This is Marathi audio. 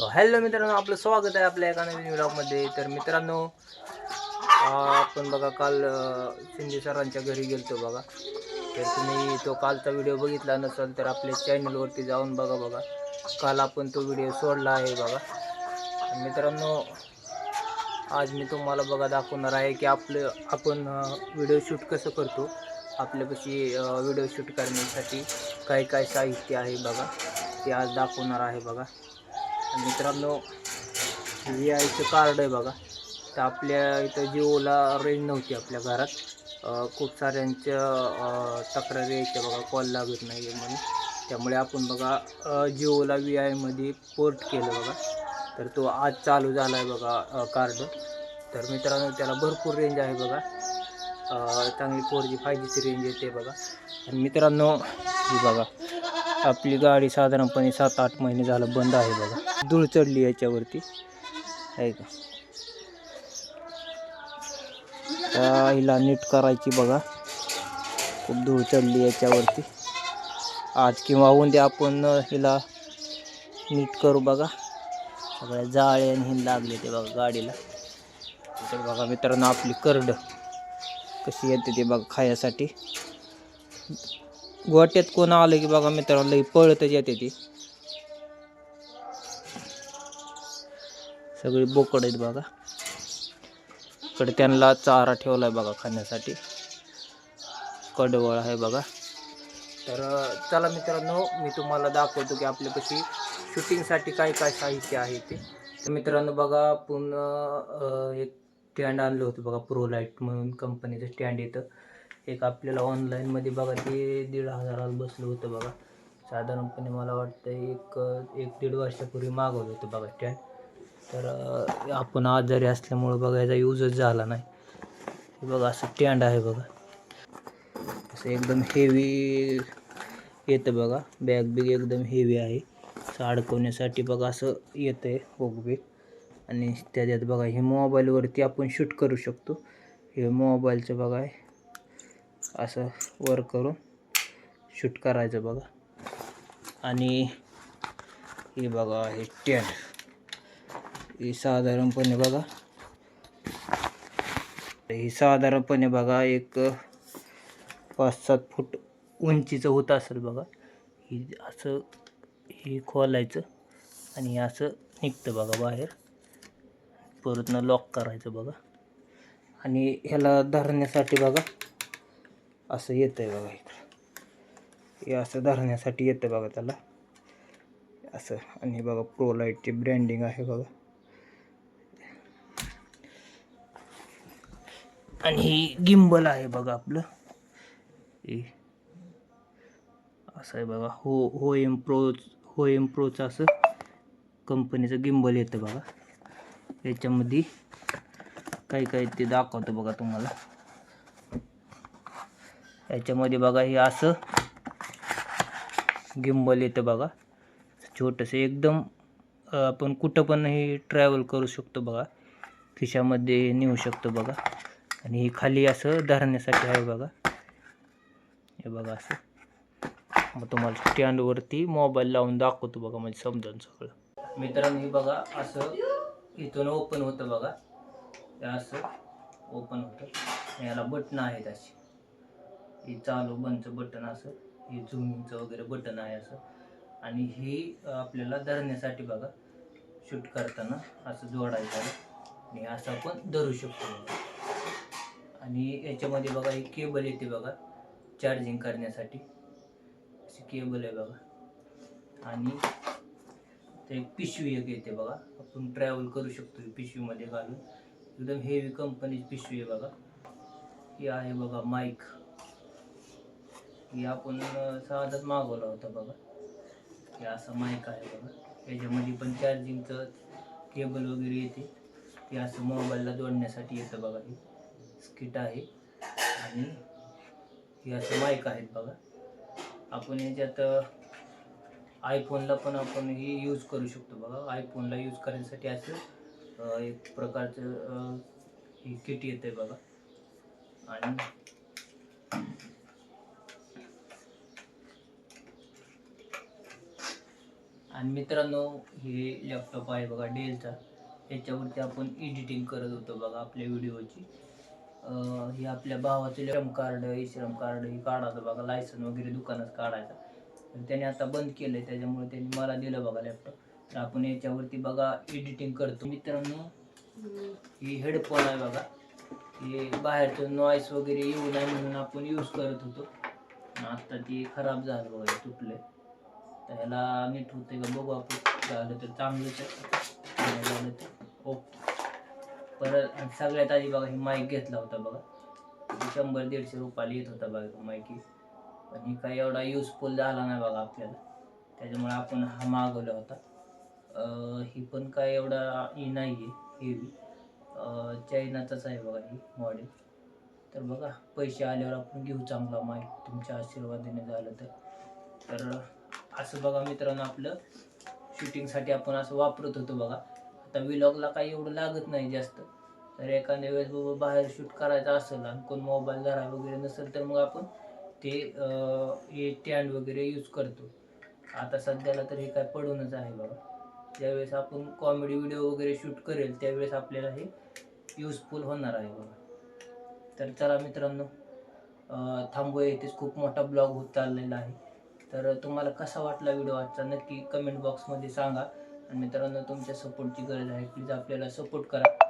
हॅलो मित्रांनो, आपलं स्वागत आहे आपल्या एका नवीन व्लॉगमध्ये. तर मित्रांनो, आपण बघा काल शिंदे सरांच्या घरी गेलतो बघा. तर तुम्ही तो कालचा व्हिडिओ बघितला नसेल तर आपल्या चॅनलवरती जाऊन बघा. काल आपण तो व्हिडिओ सोडला आहे बघा. मित्रांनो, आज मी तुम्हाला बघा दाखवणार आहे की आपण व्हिडिओ शूट कसं करतो. आपल्यापाशी व्हिडिओ शूट करण्यासाठी काय काय साहित्य आहे बघा, ते आज दाखवणार आहे बघा. मित्रांनो, VIचं कार्ड आहे बघा. तर आपल्या इथं जिओला रेंज नव्हती आपल्या घरात. खूप साऱ्यांच्या तक्रारी यायच्या बघा, कॉल लागत नाही आहे म्हणून. त्यामुळे आपण बघा जिओला VIमध्ये पोर्ट केलं बघा. तर तो आज चालू झाला आहे बघा कार्ड. तर मित्रांनो, त्याला भरपूर रेंज आहे बघा. चांगली 4G 5Gची रेंज येते बघा. आणि मित्रांनो, ही बघा आपली गाडी साधारणपणे 7-8 महिने झालं बंद आहे बघा. धूळ चढली याच्यावरती आहे का. हिला नीट करायची बघा, खूप धूळ चढली याच्यावरती. आज किंवा उद्या आपण हिला नीट करू बघा. सगळ्या जाळे आणि हिन लागले ते बघा गाडीला. तर बघा मित्रांनो, आपली करड कशी येते ते बघा खायासाठी. गोट्यात कोण आलं की बघा मित्रांनो, लई पळतच येते ती. सगळी बोकड आहेत बघा. इकडे त्यांना चारा ठेवलाय बघा खाण्यासाठी. कडवळ आहे बघा. तर चला मित्रांनो, मी तुम्हाला दाखवतो की आपल्यापाशी शूटिंगसाठी काय काय साहित्य आहे ते. तर मित्रांनो बघा, आपण एक स्टँड आणलं होतं बघा, प्रोलाइट म्हणून कंपनीचं स्टँड येतं. एक आपल्याला ऑनलाईनमध्ये बघा ते 1,500 बसलं होतं बघा. साधारणपणे मला वाटतं एक 1-1.5 वर्षापूर्वी मागवलं होतं बघा स्टँड. तर आपण आजारी असल्यामुळं बघा याचा यूजच झाला नाही. हे बघा असं स्टँड आहे बघा. असं एकदम हेवी येतं बघा. बॅग एकदम हेवी आहे. अडकवण्यासाठी बघा असं येतं आहे हुक. आणि त्याच्यात बघा हे मोबाईलवरती आपण शूट करू शकतो. हे मोबाईलचं बघा असं वर करून शूट करायचं बघा. आणि हे बघा हे स्टँड, हे साधारणपणे बघा एक 5-7 फूट उंचीचं होत असेल बघा. ही असं हे खोलायचं आणि असं निघतं बघा बाहेर. परतनं लॉक करायचं बघा. आणि ह्याला धरण्यासाठी बघा असं येतं आहे बघा. इकडं हे असं धरण्यासाठी येतं बघा त्याला असं. आणि बघा प्रोलाइटची ब्रँडिंग आहे बघा. आणि ही गिम्बल आहे बघा आपलं. हे असं आहे बघा. हो एम प्रोचं असं कंपनीचं गिम्बल येतं बघा. याच्यामध्ये काय ते दाखवतं बघा तुम्हाला. याच्यामध्ये बघा हे असं गिम्बल येतं बघा, छोटंसं एकदम. आपण कुठं पण हे ट्रॅव्हल करू शकतो बघा. खिशामध्ये नेऊ शकतो बघा. आणि हे खाली असं धरण्यासाठी आहे बघा. हे बघा असं. मग तुम्हाला स्टँडवरती मोबाईल लावून दाखवतो बघा, म्हणजे समजून सगळं. मित्रांनो, हे बघा असं इथून ओपन होतं बघा. हे असं ओपन होतं. याला बटणं आहेत अशी. हे चालू बंदचं बटन असं, हे झुमिंगचं वगैरे बटन आहे असं. आणि हे आपल्याला धरण्यासाठी बघा, शूट करताना असं जोडायचं आहे. आणि असं आपण धरू शकतो बघा. आणि याच्यामध्ये बघा ही केबल येते बघा चार्जिंग करण्यासाठी. अशी केबल आहे बघा. आणि ते एक पिशवी एक येते बघा, आपण ट्रॅव्हल करू शकतो पिशवीमध्ये घालून. एकदम हेवी कंपनीची पिशवी आहे बघा. ही आहे बघा माईक. ही आपण साधाच मागवला होता बघा. हे असं माईक आहे बघा. याच्यामध्ये पण चार्जिंगचं केबल वगैरे येते. ते असं मोबाईलला जोडण्यासाठी येतं बघा. हे स्किट आहे. आणि हे असं माईक आहेत बघा. आपण याच्यात आयफोनला पण आपण हे यूज करू शकतो बघा. आयफोनला यूज करण्यासाठी असं एक प्रकारचं हे किट येते बघा. आणि मित्रांनो हे लॅपटॉप आहे बघा डेलचा, याच्यावरती आपण एडिटिंग करत होतो बघा आपल्या व्हिडिओची. हे आपल्या भावाचं श्रम कार्ड, श्रम कार्ड हे काढायचं बघा, लायसन वगैरे दुकानात काढायचा. तर त्याने आता बंद केलंय, त्याच्यामुळे त्यांनी मला दिलं बघा लॅपटॉप. तर आपण याच्यावरती बघा एडिटिंग करतो. मित्रांनो हे हेडफोन आहे बघा, हे बाहेरचं नॉईस वगैरे येऊ नये म्हणून आपण यूज करत होतो. आता ते खराब झालं बघा, हे तुटलंय. तर ह्याला नीट होतंय का बघू आपण, झालं तर चांगलंच आहे, नाही झालं तर ओके. परत सगळ्यात आधी बघा हे माईक घेतला होता बघा, 100-150 रुपयाला येत होता बघा माईक. पण ही काही एवढा युजफुल झाला नाही बघा आपल्याला, त्याच्यामुळे आपण हा मागवला होता. ही पण काय एवढा ही नाही आहे हेवी, चायनाचाच आहे बघा ही मॉडेल. तर बघा पैसे आल्यावर आपण घेऊ चांगला माईक, तुमच्या आशीर्वादाने झालं तर. असं बघा मित्रांनो आपलं शूटिंगसाठी आपण असं वापरत होतो बघा. आता व्लॉगला काही एवढं लागत नाही जास्त, तर एखाद्या वेळेस बाबा बाहेर शूट करायचं असेल आणि कोण मोबाईल धराय वगैरे नसेल तर मग आपण ते हे स्टँड वगैरे यूज करतो. आता सध्याला तर हे काय पडूनच आहे बघा. ज्यावेळेस आपण कॉमेडी व्हिडिओ वगैरे शूट करेल त्यावेळेस आपल्याला हे युजफुल होणार आहे बघा. तर चला मित्रांनो थांबूया इथेच, खूप मोठा ब्लॉग होत चाललेला आहे. तर तुम्हाला कसा वाटला व्हिडिओ आजचा नक्की कमेंट बॉक्समध्ये सांगा. आणि मित्रांनो तुमच्या सपोर्टची गरज आहे, प्लीज आपल्याला सपोर्ट करा.